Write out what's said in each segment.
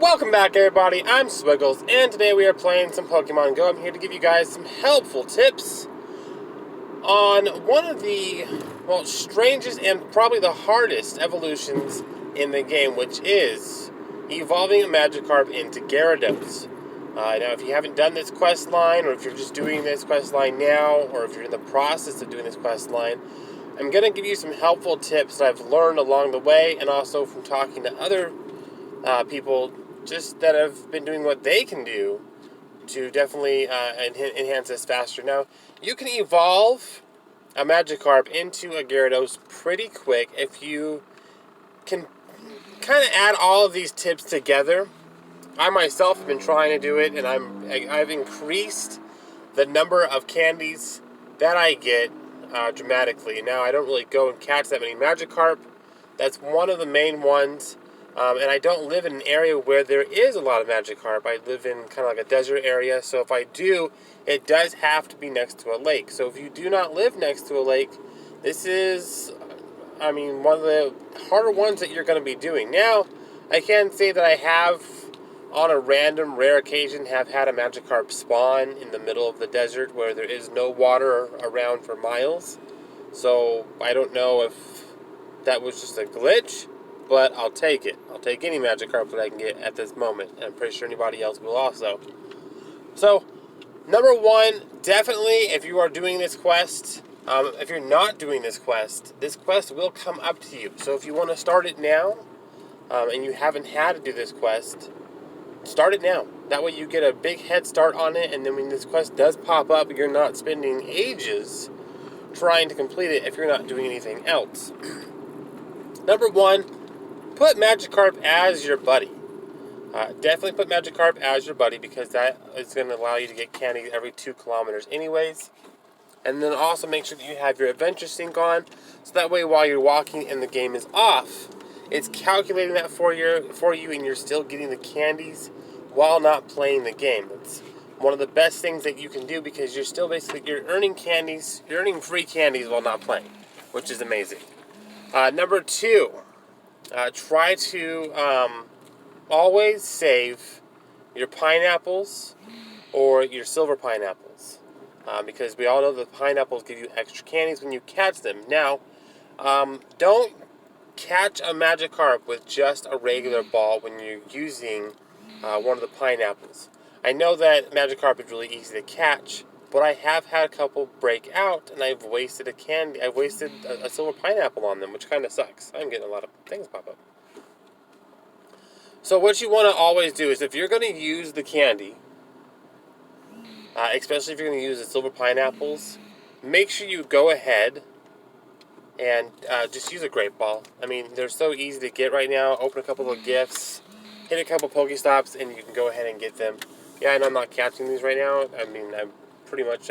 Welcome back, everybody. I'm Swiggles, and today we are playing some Pokemon Go. I'm here to give you guys some helpful tips on one of the, strangest and probably the hardest evolutions in the game, which is evolving a Magikarp into Gyarados. Now, if you haven't done this quest line, or if you're just doing this quest line now, or if you're in the process of doing this quest line, I'm going to give you some helpful tips that I've learned along the way, and also from talking to other people just that have been doing what they can do to definitely enhance this faster. Now, you can evolve a Magikarp into a Gyarados pretty quick if you can kind of add all of these tips together. I myself have been trying to do it, and I've increased the number of candies that I get dramatically. Now, I don't really go and catch that many Magikarp. That's one of the main ones. And I don't live in an area where there is a lot of Magikarp. I live in kind of like a desert area, so if I do, it does have to be next to a lake. So if you do not live next to a lake, this is, one of the harder ones that you're going to be doing. Now, I can say that I have, on a random, rare occasion, have had a Magikarp spawn in the middle of the desert where there is no water around for miles. So I don't know if that was just a glitch, but I'll take it. I'll take any Magikarp that I can get at this moment. And I'm pretty sure anybody else will also. So, number one, definitely, if you are doing this quest, if you're not doing this quest will come up to you. So if you want to start it now, and you haven't had to do this quest, start it now. That way you get a big head start on it, and then when this quest does pop up, you're not spending ages trying to complete it if you're not doing anything else. Number one, put Magikarp as your buddy. Definitely put Magikarp as your buddy because that is going to allow you to get candy every 2 kilometers anyways. And then also make sure that you have your adventure sync on, so that way while you're walking and the game is off, it's calculating that for you and you're still getting the candies while not playing the game. It's one of the best things that you can do because you're earning candies, you're earning free candies while not playing, which is amazing. Number two, try to always save your pineapples or your silver pineapples. Because we all know that pineapples give you extra candies when you catch them. Now, don't catch a Magikarp with just a regular ball when you're using one of the pineapples. I know that Magikarp is really easy to catch, but I have had a couple break out, and I've wasted a silver pineapple on them, which kind of sucks. I'm getting a lot of things pop up. So what you want to always do is if you're going to use the candy, especially if you're going to use the silver pineapples, make sure you go ahead and just use a great ball. I mean, they're so easy to get right now. Open a couple of gifts, hit a couple Pokestops, and you can go ahead and get them. Yeah, and I'm not catching these right now. I mean, I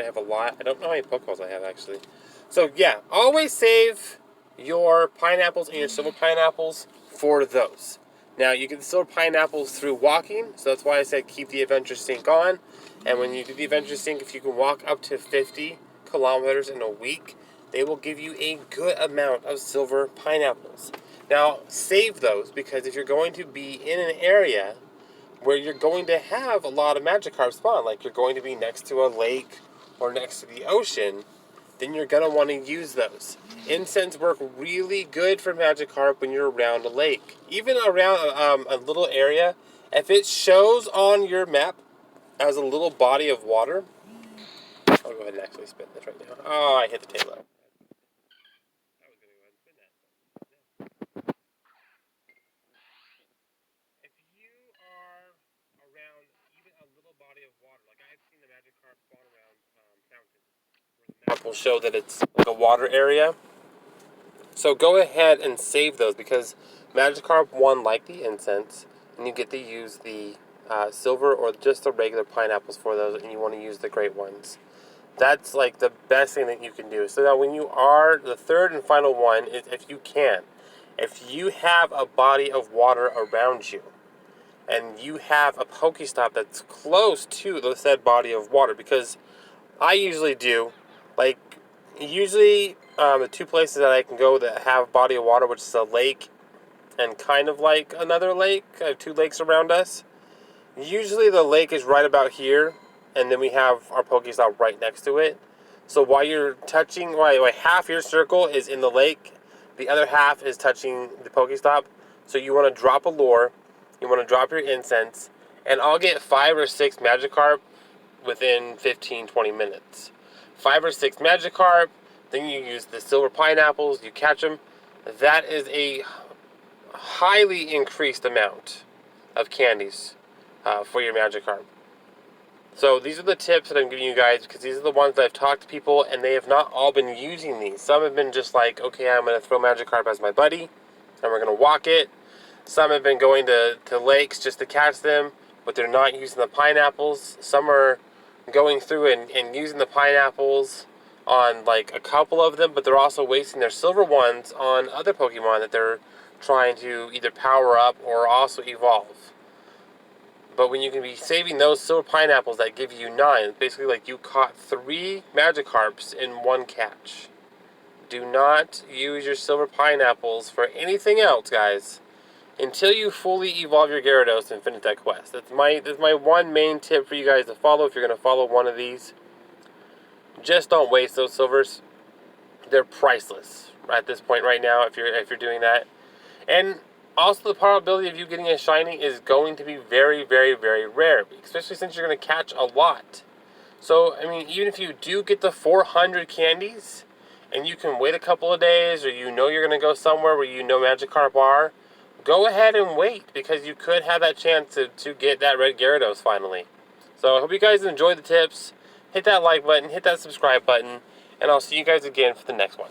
have a lot. I don't know how many Pokeballs I have, actually. So, yeah, always save your pineapples and your silver pineapples for those. Now, you get the silver pineapples through walking, so that's why I said keep the adventure sync on. And when you do the adventure sync, if you can walk up to 50 kilometers in a week, they will give you a good amount of silver pineapples. Now, save those, because if you're going to be in an area where you're going to have a lot of Magikarp spawn, like you're going to be next to a lake or next to the ocean, then you're going to want to use those. Incense work really good for Magikarp when you're around a lake. Even around a little area, if it shows on your map as a little body of water, I'll go ahead and actually spin this right now. Oh, I hit the table. I was going to go ahead and spin that. No. If you are around even a little body of water, like I've seen the Magikarp spawn around fountains, where the map will show that it's like a water area. So go ahead and save those because Magikarp 1 like the incense, and you get to use the silver or just the regular pineapples for those, and you want to use the great ones. That's like the best thing that you can do. So now when you are, the third and final one is if you have a body of water around you, and you have a Pokestop that's close to the said body of water, because I usually do, like, the two places that I can go that have a body of water, which is a lake and kind of like another lake. I have 2 lakes around us. Usually the lake is right about here, and then we have our Pokestop right next to it. So while you're touching, while half your circle is in the lake, the other half is touching the Pokestop. So you want to drop a lure, you want to drop your incense, and I'll get 5 or 6 Magikarp within 15-20 minutes. 5 or 6 Magikarp, then you use the silver pineapples, you catch them. That is a highly increased amount of candies for your Magikarp. So these are the tips that I'm giving you guys, because these are the ones that I've talked to people and they have not all been using these. Some have been just like, okay, I'm going to throw Magikarp as my buddy and we're going to walk it. Some have been going to lakes just to catch them, but they're not using the pineapples. Some are going through and using the pineapples on like a couple of them, but they're also wasting their silver ones on other Pokemon that they're trying to either power up or also evolve. But when you can be saving those silver pineapples that give you 9, it's basically like you caught 3 Magikarps in one catch. Do not use your silver pineapples for anything else, guys, until you fully evolve your Gyarados and finish that quest. That's my one main tip for you guys to follow if you're going to follow one of these. Just don't waste those silvers. They're priceless at this point right now if you're doing that. And also the probability of you getting a shiny is going to be very, very, very rare, especially since you're going to catch a lot. So, I mean, even if you do get the 400 candies, and you can wait a couple of days, or you know you're going to go somewhere where you know Magikarp are, go ahead and wait, because you could have that chance to get that red Gyarados finally. So I hope you guys enjoyed the tips. Hit that like button, hit that subscribe button, and I'll see you guys again for the next one.